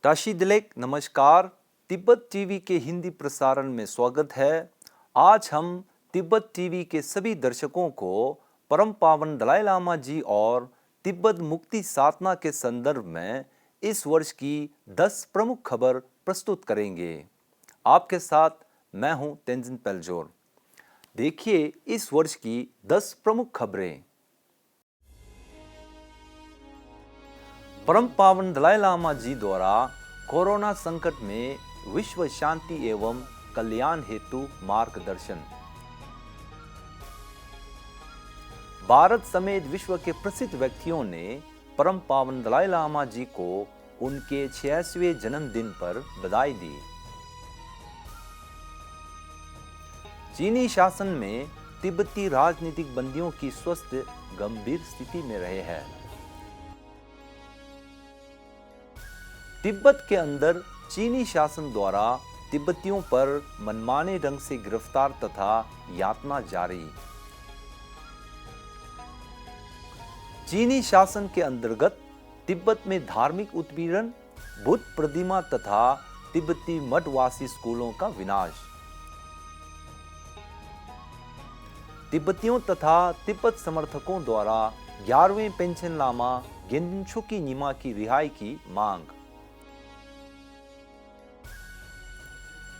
टाशी दिलेक नमस्कार। तिब्बत टीवी के हिंदी प्रसारण में स्वागत है। आज हम तिब्बत टीवी के सभी दर्शकों को परम पावन दलाई लामा जी और तिब्बत मुक्ति साधना के संदर्भ में इस वर्ष की 10 प्रमुख खबर प्रस्तुत करेंगे। आपके साथ मैं हूं तेंजिन पेलजोर। देखिए इस वर्ष की 10 प्रमुख खबरें। परम पावन दलाई लामा जी द्वारा कोरोना संकट में विश्व शांति एवं कल्याण हेतु मार्गदर्शन। भारत समेत विश्व के प्रसिद्ध व्यक्तियों ने परम पावन दलाई लामा जी को उनके 86वें जन्मदिन पर बधाई दी। चीनी शासन में तिब्बती राजनीतिक बंदियों की स्वास्थ्य गंभीर स्थिति में रहे हैं। तिब्बत के अंदर चीनी शासन द्वारा तिब्बतियों पर मनमाने ढंग से गिरफ्तार तथा यातना जारी। चीनी शासन के अंतर्गत तिब्बत में धार्मिक उत्पीड़न, बुद्ध प्रतिमा तथा तिब्बती मठवासी स्कूलों का विनाश। तिब्बतियों तथा तिब्बत समर्थकों द्वारा 11वें पेंशन लामा गेंदछुकी नीमा की रिहाई की मांग।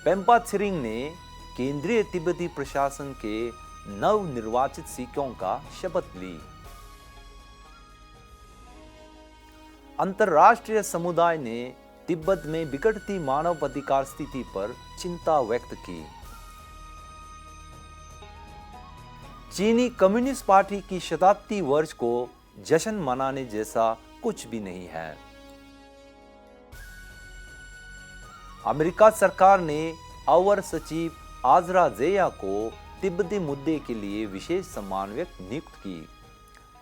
पेम्पा त्सरिंग ने केंद्रीय तिब्बती प्रशासन के नवनिर्वाचित सिखों का शपथ ली। अंतर्राष्ट्रीय समुदाय ने तिब्बत में बिगड़ती मानव अधिकार स्थिति पर चिंता व्यक्त की। चीनी कम्युनिस्ट पार्टी की शताब्दी वर्ष को जश्न मनाने जैसा कुछ भी नहीं है। अमेरिका सरकार ने अवर सचिव आजरा जेया को तिब्बती मुद्दे के लिए विशेष समन्वयक नियुक्त की।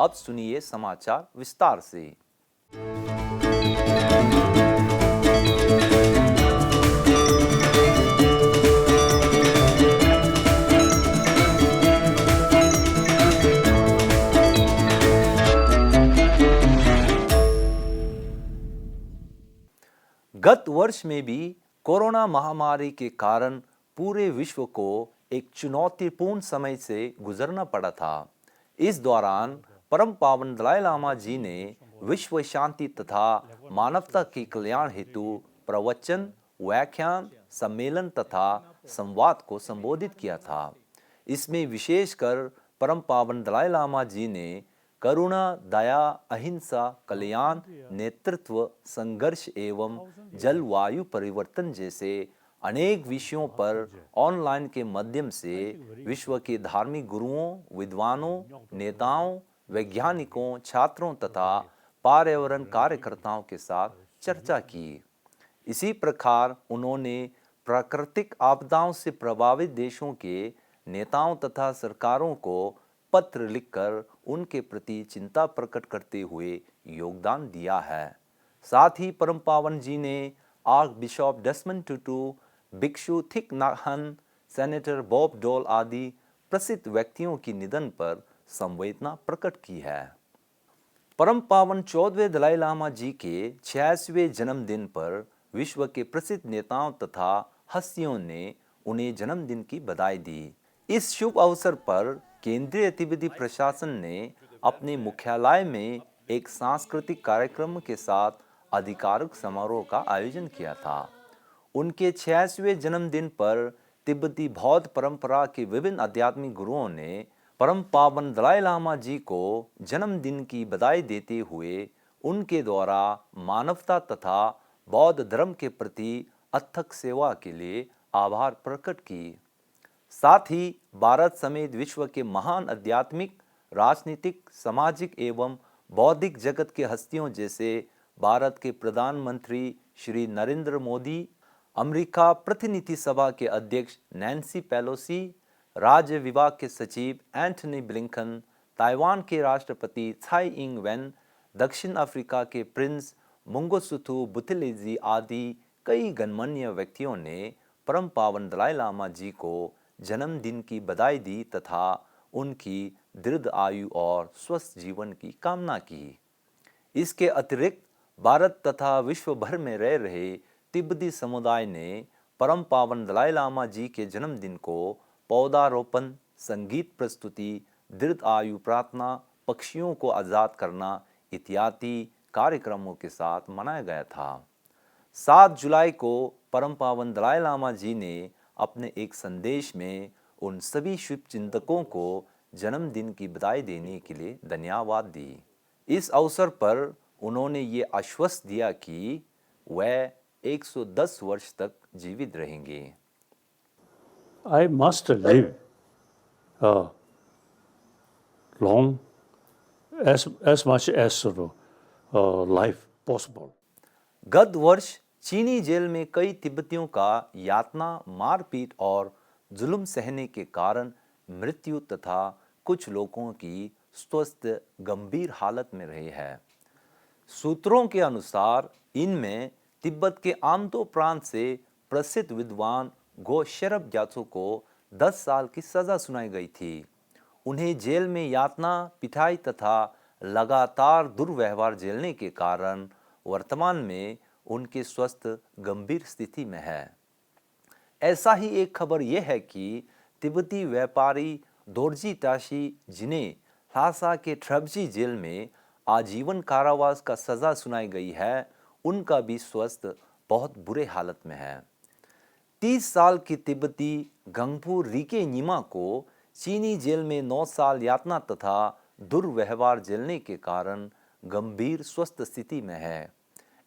अब सुनिए समाचार विस्तार से। गत वर्ष में भी कोरोना महामारी के कारण पूरे विश्व को एक चुनौतीपूर्ण समय से गुजरना पड़ा था। इस दौरान परम पावन दलाई लामा जी ने विश्व शांति तथा मानवता के कल्याण हेतु प्रवचन, व्याख्यान, सम्मेलन तथा संवाद को संबोधित किया था। इसमें विशेषकर परम पावन दलाई लामा जी ने करुणा, दया, अहिंसा, कल्याण, नेतृत्व, संघर्ष एवं जलवायु परिवर्तन जैसे अनेक विषयों पर ऑनलाइन के माध्यम से विश्व के धार्मिक गुरुओं, विद्वानों, नेताओं, वैज्ञानिकों, छात्रों तथा पर्यावरण कार्यकर्ताओं के साथ चर्चा की। इसी प्रकार उन्होंने प्राकृतिक आपदाओं से प्रभावित देशों के नेताओं तथा सरकारों को पत्र लिखकर उनके प्रति चिंता प्रकट करते हुए योगदान दिया है। साथ ही परम पावन जी ने आर्क बिशप डेसमंड टुटू, भिक्षु थिक नाक हन, सेनेटर बॉब डोल आदि प्रसिद्ध व्यक्तियों की निधन पर संवेदना प्रकट की है। परम पावन 14वें दलाई लामा जी के 86वें जन्मदिन पर विश्व के प्रसिद्ध नेताओं तथा हस्तियों ने उन्हें जन्मदिन की बधाई दी। इस शुभ अवसर पर केंद्रीय तिब्बती प्रशासन ने अपने मुख्यालय में एक सांस्कृतिक कार्यक्रम के साथ आधिकारिक समारोह का आयोजन किया था। उनके 86वें जन्मदिन पर तिब्बती बौद्ध परंपरा के विभिन्न आध्यात्मिक गुरुओं ने परम पावन दलाई लामा जी को जन्मदिन की बधाई देते हुए उनके द्वारा मानवता तथा बौद्ध धर्म के प्रति अथक सेवा के लिए आभार प्रकट की। साथ ही भारत समेत विश्व के महान आध्यात्मिक, राजनीतिक, सामाजिक एवं बौद्धिक जगत के हस्तियों जैसे भारत के प्रधानमंत्री श्री नरेंद्र मोदी, अमेरिका प्रतिनिधि सभा के अध्यक्ष नैन्सी पेलोसी, राज्य विभाग के सचिव एंटनी ब्लिंकन, ताइवान के राष्ट्रपति छाई इंग वेन, दक्षिण अफ्रीका के प्रिंस मंगोसुथु बुथिलेजी आदि कई गणमान्य व्यक्तियों ने परम पावन दलाई लामा जी को जन्मदिन की बधाई दी तथा उनकी दीर्घ आयु और स्वस्थ जीवन की कामना की। इसके अतिरिक्त भारत तथा विश्व भर में रह रहे तिब्बती समुदाय ने परम पावन दलाई लामा जी के जन्मदिन को पौधारोपण, संगीत प्रस्तुति, दीर्घ आयु प्रार्थना, पक्षियों को आज़ाद करना इत्यादि कार्यक्रमों के साथ मनाया गया था। 7 जुलाई को परम पावन दलाई लामा जी ने अपने एक संदेश में उन सभी शुभ चिंतकों को जन्मदिन की बधाई देने के लिए धन्यवाद दी। इस अवसर पर उन्होंने ये आश्वस्त दिया कि वह 110 वर्ष तक जीवित रहेंगे। I must live long as much as life possible. गत वर्ष चीनी जेल में कई तिब्बतियों का यातना, मारपीट और जुल्म सहने के कारण मृत्यु तथा कुछ लोगों की स्वास्थ्य गंभीर हालत में रही है। सूत्रों के अनुसार इनमें तिब्बत के आमतो प्रांत से प्रसिद्ध विद्वान गो शेरप ग्यात्सो को 10 साल की सजा सुनाई गई थी। उन्हें जेल में यातना, पिटाई तथा लगातार दुर्व्यवहार झेलने के कारण वर्तमान में उनके स्वास्थ्य गंभीर स्थिति में है। ऐसा ही एक खबर यह है कि तिब्बती व्यापारी दोरजी टाशी, जिन्हें ल्हासा के ट्रबजी जेल में आजीवन कारावास का सजा सुनाई गई है, उनका भी स्वास्थ्य बहुत बुरे हालत में है। 30 साल की तिब्बती गंगपू रीके नीमा को चीनी जेल में 9 साल यातना तथा दुर्व्यवहार झेलने के कारण गंभीर स्वस्थ स्थिति में है।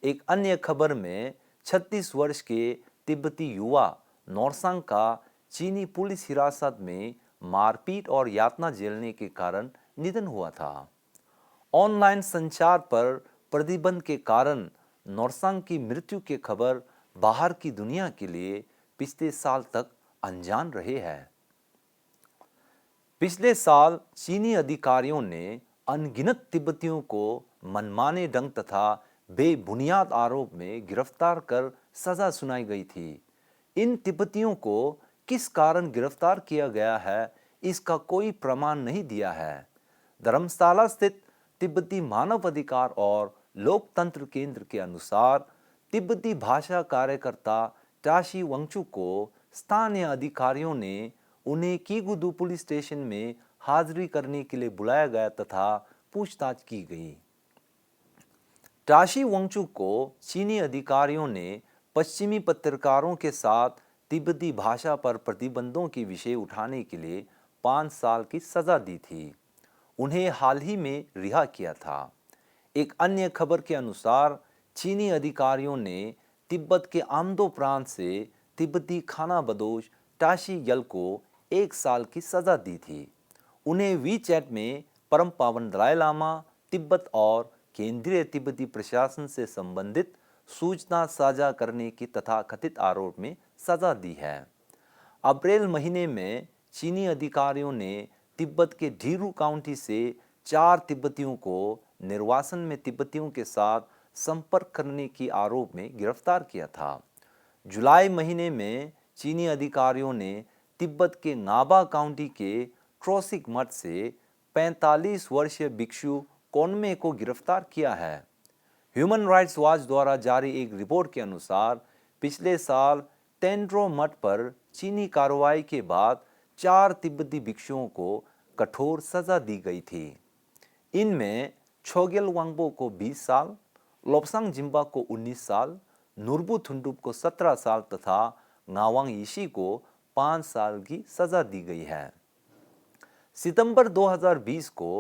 एक अन्य खबर में 36 वर्ष के तिब्बती युवा नोरसांग का चीनी पुलिस हिरासत में मारपीट और यातना झेलने के कारण निधन हुआ था। ऑनलाइन संचार पर प्रतिबंध के कारण नोरसांग की मृत्यु की खबर बाहर की दुनिया के लिए पिछले साल तक अनजान रहे हैं। पिछले साल चीनी अधिकारियों ने अनगिनत तिब्बतियों को मनमाने ढंग तथा बेबुनियाद आरोप में गिरफ्तार कर सजा सुनाई गई थी। इन तिब्बतियों को किस कारण गिरफ्तार किया गया है, इसका कोई प्रमाण नहीं दिया है। धर्मशाला स्थित तिब्बती मानव अधिकार और लोकतंत्र केंद्र के अनुसार तिब्बती भाषा कार्यकर्ता टाशी वांगचुक को स्थानीय अधिकारियों ने उन्हें कीगुदू पुलिस स्टेशन में हाजिरी करने के लिए बुलाया गया तथा पूछताछ की गई। टाशी वांगचुक को चीनी अधिकारियों ने पश्चिमी पत्रकारों के साथ तिब्बती भाषा पर प्रतिबंधों के विषय उठाने के लिए 5 साल की सजा दी थी। उन्हें हाल ही में रिहा किया था। एक अन्य खबर के अनुसार चीनी अधिकारियों ने तिब्बत के आमदो प्रांत से तिब्बती खानाबदोश टाशी यल को 1 साल की सजा दी थी। उन्हें वीचैट में परम पावन दलाई लामा, तिब्बत और केंद्रीय तिब्बती प्रशासन से संबंधित सूचना साझा करने की तथाकथित आरोप में सजा दी है। अप्रैल महीने में चीनी अधिकारियों ने तिब्बत के ढीरू काउंटी से 4 तिब्बतियों को निर्वासन में तिब्बतियों के साथ संपर्क करने की आरोप में गिरफ्तार किया था। जुलाई महीने में चीनी अधिकारियों ने तिब्बत के नाबा काउंटी के ट्रोसिक मठ से 45 वर्षीय भिक्षु कोनमे को गिरफ्तार किया है। ह्यूमन राइट्स वॉच द्वारा जारी एक रिपोर्ट के अनुसार पिछले साल टेंड्रो मठ पर चीनी कार्रवाई के बाद 4 तिब्बती भिक्षुओं को कठोर सजा दी गई थी। इनमें छोगेल वांगबो को 20 साल, लोब्सांग जिम्बा को 19 साल, नुरबू थुंडुप को 17 साल तथा नावांग यीशी को 5 साल की सजा दी गई है। सितंबर 2020 को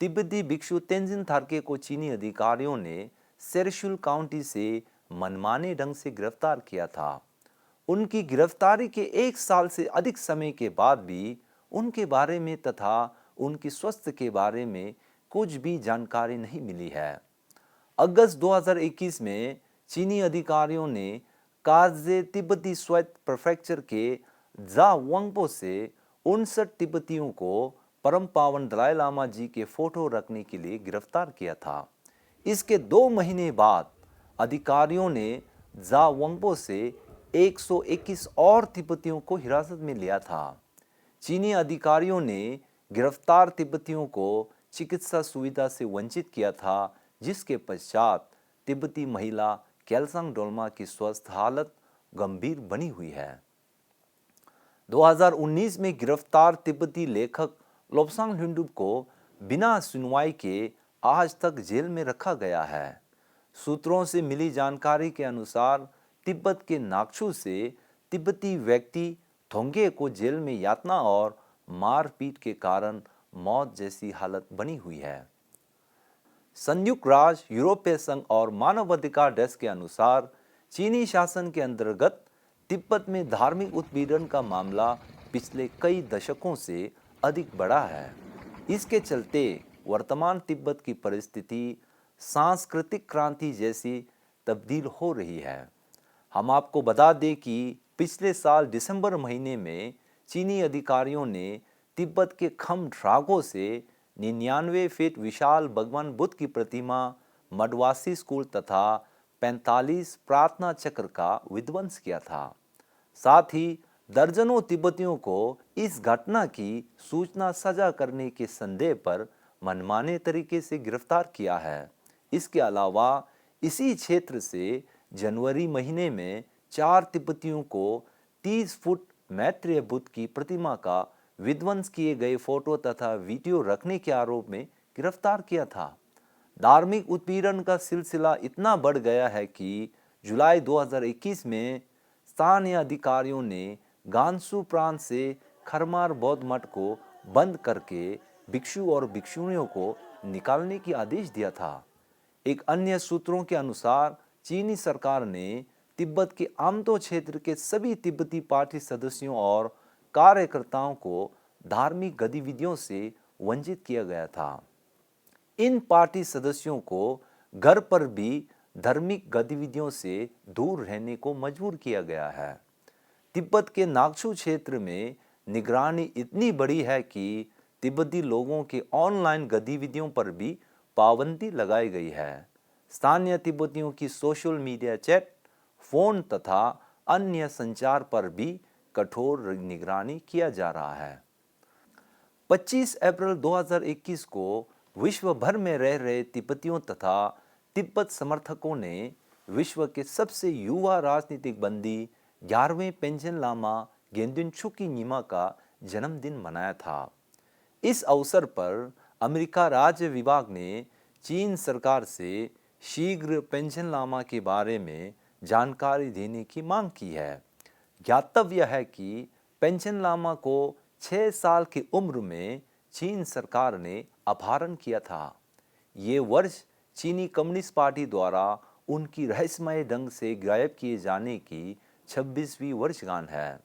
तिब्बती भिक्षु तेंजिन थारके को चीनी अधिकारियों ने सेरशुल काउंटी से मनमाने ढंग से गिरफ्तार किया था। उनकी गिरफ्तारी के 1 साल से अधिक समय के बाद भी उनके बारे में तथा उनकी स्वास्थ्य के बारे में कुछ भी जानकारी नहीं मिली है। अगस्त 2021 में चीनी अधिकारियों ने कार्जे तिब्बती स्वायत्त प्रीफेक्चर के जा वांगपो से 59 तिब्बतियों को परम पावन दलाई लामा जी के फोटो रखने के लिए गिरफ्तार किया था। इसके 2 महीने बाद अधिकारियों ने जा वांगपो से 121 और तिब्बतियों को हिरासत में लिया था। चीनी अधिकारियों ने गिरफ्तार तिब्बतियों को चिकित्सा सुविधा से वंचित किया था, जिसके पश्चात तिब्बती महिला केलसांग डोल्मा की स्वास्थ्य हालत गंभीर बनी हुई है। 2019 में गिरफ्तार तिब्बती लेखक लोब्सांग लिंडुप को बिना सुनवाई के आज तक जेल में रखा गया है। सूत्रों से मिली जानकारी के अनुसार तिब्बत के नागछू से तिब्बती व्यक्ति थोंगे को जेल में यातना और मारपीट के कारण मौत जैसी हालत बनी हुई है। संयुक्त राष्ट्र, यूरोपीय संघ और मानवाधिकार डेस्क के अनुसार चीनी शासन के अंतर्गत तिब्बत में धार्मिक उत्पीड़न का मामला पिछले कई दशकों से अधिक बढ़ा है। इसके चलते वर्तमान तिब्बत की परिस्थिति सांस्कृतिक क्रांति जैसी तब्दील हो रही है। हम आपको बता दें कि पिछले साल दिसंबर महीने में चीनी अधिकारियों ने तिब्बत के खम ड्रागो से 99 फीट विशाल भगवान बुद्ध की प्रतिमा, मडवासी स्कूल तथा 45 प्रार्थना चक्र का विध्वंस किया था। साथ ही दर्जनों तिब्बतियों को इस घटना की सूचना साझा करने के संदेह पर मनमाने तरीके से गिरफ्तार किया है। इसके अलावा इसी क्षेत्र से जनवरी महीने में 4 तिब्बतियों को 30 फुट मैत्रेय बुद्ध की प्रतिमा का विध्वंस किए गए फोटो तथा वीडियो रखने के आरोप में गिरफ्तार किया था। धार्मिक उत्पीड़न का सिलसिला इतना बढ़ गया है कि जुलाई 2021 में स्थानीय अधिकारियों ने गांसू प्रांत से खरमार बौद्ध मठ को बंद करके भिक्षु और भिक्षुणियों को निकालने की आदेश दिया था। एक अन्य सूत्रों के अनुसार चीनी सरकार ने तिब्बत के आमतो क्षेत्र के सभी तिब्बती पार्टी सदस्यों और कार्यकर्ताओं को धार्मिक गतिविधियों से वंचित किया गया था। इन पार्टी सदस्यों को घर पर भी धार्मिक गतिविधियों से दूर रहने को मजबूर किया गया है। तिब्बत के नागछू क्षेत्र में निगरानी इतनी बड़ी है कि तिब्बती लोगों के ऑनलाइन गतिविधियों पर भी पाबंदी लगाई गई है। स्थानीय तिब्बतियों की सोशल मीडिया, चैट, फोन तथा अन्य संचार पर भी कठोर निगरानी किया जा रहा है। 25 अप्रैल 2021 को विश्व भर में रह रहे तिब्बतियों तथा तिब्बत समर्थकों ने विश्व के सबसे युवा राजनीतिक बंदी 11वें पेंशन लामा गेंदुन छुकी नीमा का जन्मदिन मनाया था। इस अवसर पर अमेरिका राज्य विभाग ने चीन सरकार से शीघ्र पेंशन लामा के बारे में जानकारी देने की मांग की है। ज्ञातव्य है कि पेंशन लामा को 6 साल की उम्र में चीन सरकार ने अपहरण किया था। ये वर्ष चीनी कम्युनिस्ट पार्टी द्वारा उनकी रहस्यमय ढंग से गायब किए जाने की 26वीं वर्षगांठ है।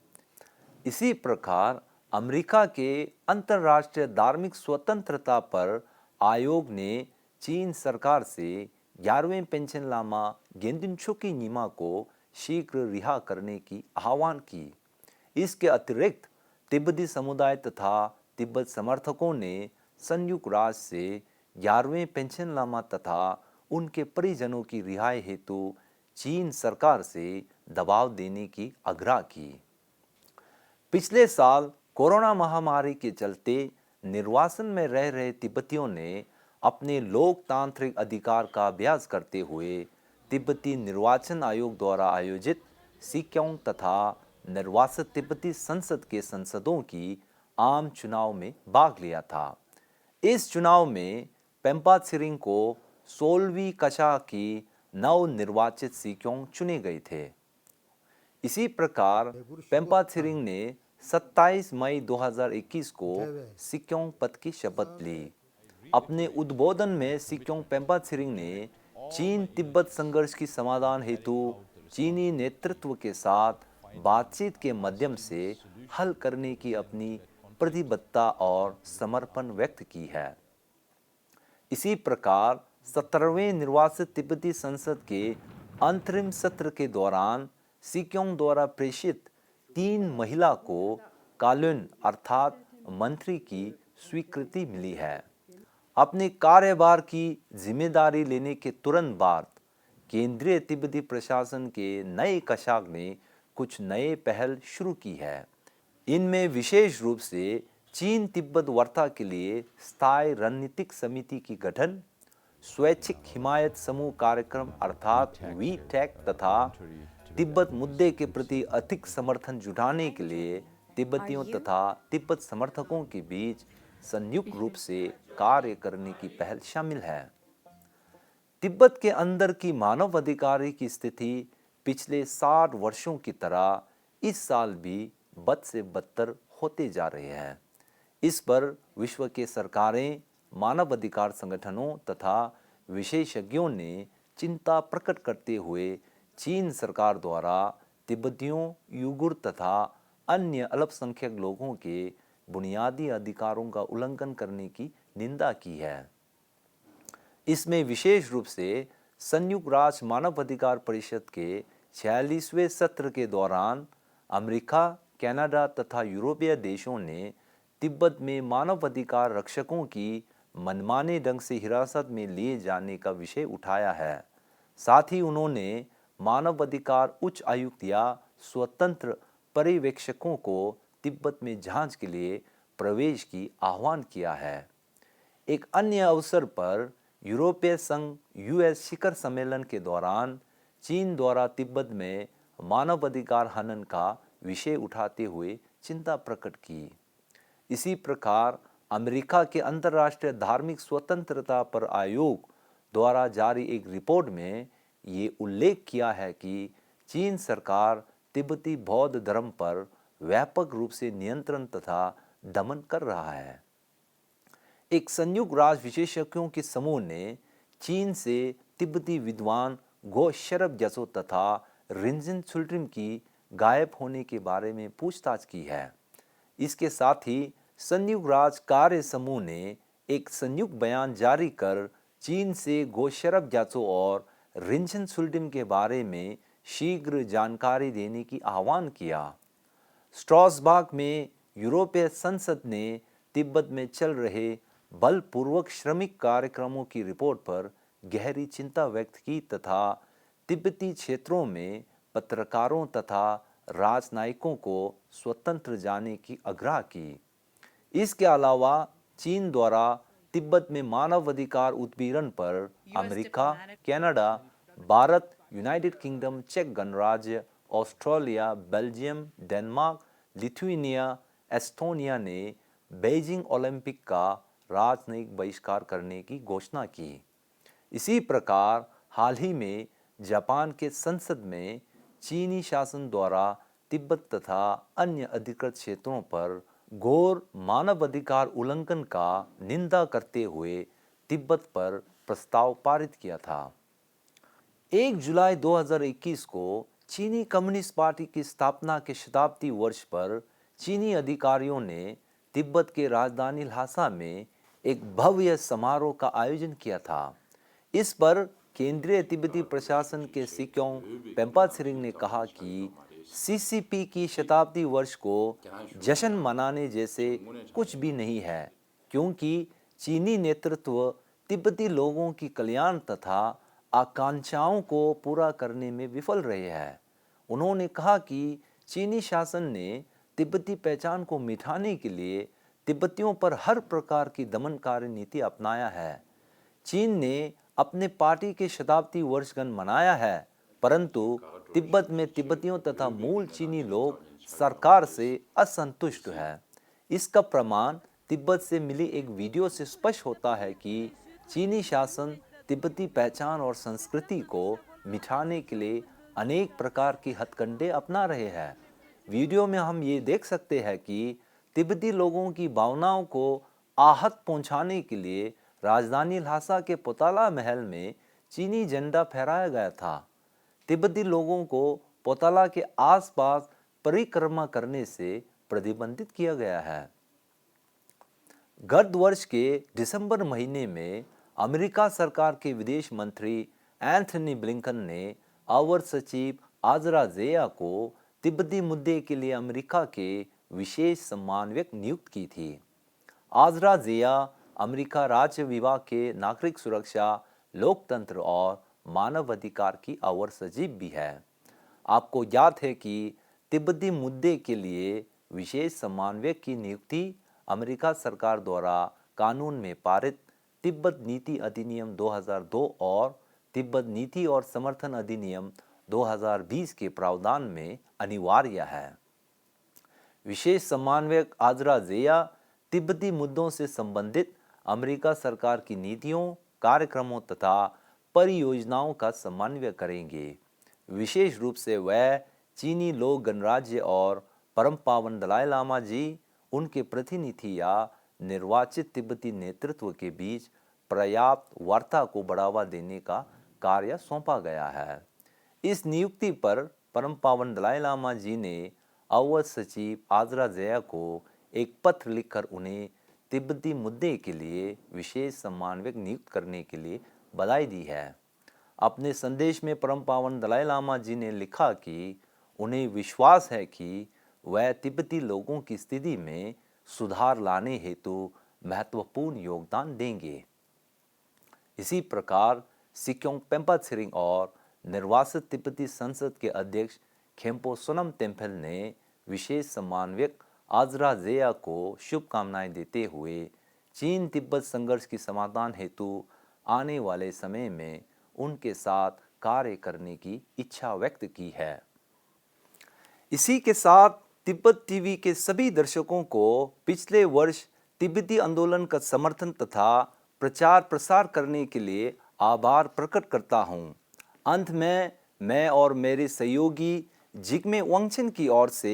इसी प्रकार अमेरिका के अंतर्राष्ट्रीय धार्मिक स्वतंत्रता पर आयोग ने चीन सरकार से 11वें पेंशन लामा गेंदुन छुकी नीमा को शीघ्र रिहा करने की आह्वान की। इसके अतिरिक्त तिब्बती समुदाय तथा तिब्बत समर्थकों ने संयुक्त राष्ट्र से 11वें पेंशन लामा तथा उनके परिजनों की रिहाई हेतु चीन सरकार से दबाव देने की आग्रह की। पिछले साल कोरोना महामारी के चलते निर्वासन में रह रहे तिब्बतियों ने अपने लोकतांत्रिक अधिकार का अभ्यास करते हुए तिब्बती निर्वाचन आयोग द्वारा आयोजित सिक्योंग तथा निर्वासित तिब्बती संसद के संसदों की आम चुनाव में भाग लिया था। इस चुनाव में पेम्पा त्सिरिंग को 16वीं कक्षा की नव निर्वाचित सिक्योंग चुने गए थे। इसी प्रकार पेम्पा त्सिरिंग ने 27 मई 2021 को सिक्योंग पद की शपथ ली। अपने उद्बोधन में सिक्योंग पेम्पा त्सिरिंग ने चीन तिब्बत संघर्ष की समाधान हेतु चीनी नेतृत्व के साथ बातचीत के माध्यम से हल करने की अपनी प्रतिबद्धता और समर्पण व्यक्त की है। इसी प्रकार 17वें निर्वासित तिब्बती संसद के अंतरिम सत्र के दौरान सिक्योंग द्वारा प्रेषित 3 महिला को कालुन अर्थात मंत्री की स्वीकृति मिली है। अपने कार्यभार की जिम्मेदारी लेने के तुरंत बाद केंद्रीय तिब्बती प्रशासन के नए कशाक ने कुछ नए पहल शुरू की है। इनमें विशेष रूप से चीन तिब्बत वार्ता के लिए स्थायी रणनीतिक समिति की गठन, स्वैच्छिक हिमायत समूह कार्यक्रम अर्थात वी टेक तथा तिब्बत मुद्दे के प्रति अधिक समर्थन जुटाने के लिए तिब्बतियों तथा तिब्बत समर्थकों के बीच संयुक्त रूप से कार्य करने की पहल शामिल है। तिब्बत के अंदर की मानवाधिकार की स्थिति पिछले 60 वर्षों की तरह इस साल भी बद से बदतर होते जा रहे हैं। इस पर विश्व के सरकारें, मानवाधिकार संगठनों तथा विशेषज्ञों ने चिंता प्रकट करते हुए चीन सरकार द्वारा तिब्बतियों, उइगर तथा अन्य अल्पसंख्यक लोगों के बुनियादी अधिकारों का उल्लंघन करने की निंदा की है। इसमें विशेष रूप से संयुक्त राष्ट्र मानवाधिकार परिषद के 46वें सत्र के दौरान अमेरिका, कनाडा तथा यूरोपीय देशों ने तिब्बत में मानवाधिकार रक्षकों की मनमाने ढंग से हिरासत में लिए जाने का विषय उठाया है। साथ ही उन्होंने मानवाधिकार उच्च आयुक्त या स्वतंत्र पर्यवेक्षकों को तिब्बत में जांच के लिए प्रवेश की आह्वान किया है। एक अन्य अवसर पर यूरोपीय संघ यूएस शिखर सम्मेलन के दौरान चीन द्वारा तिब्बत में मानवाधिकार हनन का विषय उठाते हुए चिंता प्रकट की। इसी प्रकार अमेरिका के अंतर्राष्ट्रीय धार्मिक स्वतंत्रता पर आयोग द्वारा जारी एक रिपोर्ट में ये उल्लेख किया है कि चीन सरकार तिब्बती बौद्ध धर्म पर व्यापक रूप से नियंत्रण तथा दमन कर रहा है। एक संयुक्त राष्ट्र विशेषज्ञों के समूह ने चीन से तिब्बती विद्वान गो शरब जसो तथा रिंजिन सुल्ट्रिम की गायब होने के बारे में पूछताछ की है। इसके साथ ही संयुक्त राष्ट्र कार्य समूह ने एक संयुक्त बयान जारी कर चीन से गो शरब जासो और रिंजिन सुल्ट्रिम के बारे में शीघ्र जानकारी देने की आह्वान किया। स्ट्रासबर्ग में यूरोपीय संसद ने तिब्बत में चल रहे बलपूर्वक श्रमिक कार्यक्रमों की रिपोर्ट पर गहरी चिंता व्यक्त की तथा तिब्बती क्षेत्रों में पत्रकारों तथा राजनयिकों को स्वतंत्र जाने की आग्रह की। इसके अलावा चीन द्वारा तिब्बत में मानवाधिकार उत्पीड़न पर America, Canada, Bharat, United Kingdom, चेक गणराज्य, Australia, Belgium, Denmark, Lithuania, Estonia ने बीजिंग ओलंपिक का राजनयिक बहिष्कार करने की घोषणा की। इसी प्रकार हाल ही में जापान के संसद में चीनी शासन द्वारा तिब्बत तथा अन्य अधिकृत क्षेत्रों पर घोर मानवाधिकार उल्लंघन का निंदा करते हुए तिब्बत पर प्रस्ताव पारित किया था। 1 जुलाई 2021 को चीनी कम्युनिस्ट पार्टी की स्थापना के शताब्दी वर्ष पर चीनी अधिकारियों ने तिब्बत के राजधानी ल्हासा में एक भव्य समारोह का आयोजन किया था। इस पर केंद्रीय तिब्बती प्रशासन के सिक्योंग पेम्पा त्सरिंग ने कहा कि सीसीपी की शताब्दी वर्ष को जश्न मनाने जैसे कुछ भी नहीं है, क्योंकि चीनी नेतृत्व तिब्बती लोगों की कल्याण तथा आकांक्षाओं को पूरा करने में विफल रहे हैं। उन्होंने कहा कि चीनी शासन ने तिब्बती पहचान को मिटाने के लिए तिब्बतियों पर हर प्रकार की दमनकारी नीति अपनाया है। चीन ने अपने पार्टी के शताब्दी वर्षगांठ मनाया है, परंतु तिब्बत में तिब्बतियों तथा मूल चीनी लोग सरकार से असंतुष्ट है। इसका प्रमाण तिब्बत से मिली एक वीडियो से स्पष्ट होता है कि चीनी शासन तिब्बती पहचान और संस्कृति को मिटाने के लिए अनेक प्रकार की हथकंडे अपना रहे हैं। वीडियो में हम ये देख सकते हैं कि तिब्बती लोगों की भावनाओं को आहत पहुंचाने के लिए राजधानी ल्हासा के पोताला महल में चीनी झंडा फहराया गया था। तिब्बती लोगों को पोताला के आसपास परिक्रमा करने से प्रतिबंधित किया गया है। गत वर्ष के दिसंबर महीने में अमेरिका सरकार के विदेश मंत्री एंथनी ब्लिंकन ने अवर सचिव आजरा ज़ेया को तिब्बती मुद्दे के लिए अमेरिका के विशेष समन्वयक नियुक्त की थी। आजरा ज़ेया अमेरिका राज्य विभाग के नागरिक सुरक्षा, लोकतंत्र और मानवाधिकार की अवर सचिव भी है। आपको याद है कि तिब्बती मुद्दे के लिए विशेष समन्वयक की नियुक्ति अमेरिका सरकार द्वारा कानून में पारित तिब्बत नीति अधिनियम 2002 और तिब्बत नीति और समर्थन अधिनियम 2020 के प्रावधान में अनिवार्य है। विशेष समन्वयक आजरा ज़ेया तिब्बती मुद्दों से संबंधित अमेरिका सरकार की नीतियों, कार्यक्रमों तथा परियोजनाओं का समन्वय करेंगे। विशेष रूप से वह चीनी लोक गणराज्य और परम पावन दलाई लामा जी, उनके प्रतिनिधि या निर्वाचित तिब्बती नेतृत्व के बीच पर्याप्त वार्ता को बढ़ावा देने का कार्य सौंपा गया है। इस नियुक्ति पर परम पावन दलाई लामा जी ने अवध सचिव आजरा ज़ेया को एक पत्र लिखकर उन्हें तिब्बती मुद्दे के लिए विशेष समन्वयक नियुक्त करने के लिए बधाई दी है। अपने संदेश में परम पावन दलाई लामा जी ने लिखा कि उन्हें विश्वास है कि वह तिब्बती लोगों की स्थिति में सुधार लाने हेतु महत्वपूर्ण योगदान देंगे। इसी प्रकार सिक्योंग पेम्पा छिरिंग और निर्वासित तिब्बती संसद के अध्यक्ष खेम्पो सोनम टेम्पल ने विशेष समन्वयक आजरा ज़ेया को शुभकामनाएं देते हुए चीन तिब्बत संघर्ष की समाधान हेतु आने वाले समय में उनके साथ कार्य करने की इच्छा व्यक्त की है। इसी के साथ तिब्बत टीवी के सभी दर्शकों को पिछले वर्ष तिब्बती आंदोलन का समर्थन तथा प्रचार प्रसार करने के लिए आभार प्रकट करता हूँ। अंत में मैं और मेरे सहयोगी जिग्मे वांगचन की ओर से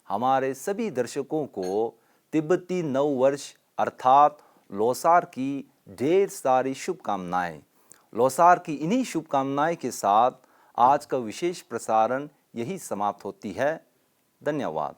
हमारे सभी दर्शकों को तिब्बती नव वर्ष अर्थात लोसार की ढेर सारी शुभकामनाएं। लोसार की इन्हीं शुभकामनाएं के साथ आज का विशेष प्रसारण यही समाप्त होती है। धन्यवाद।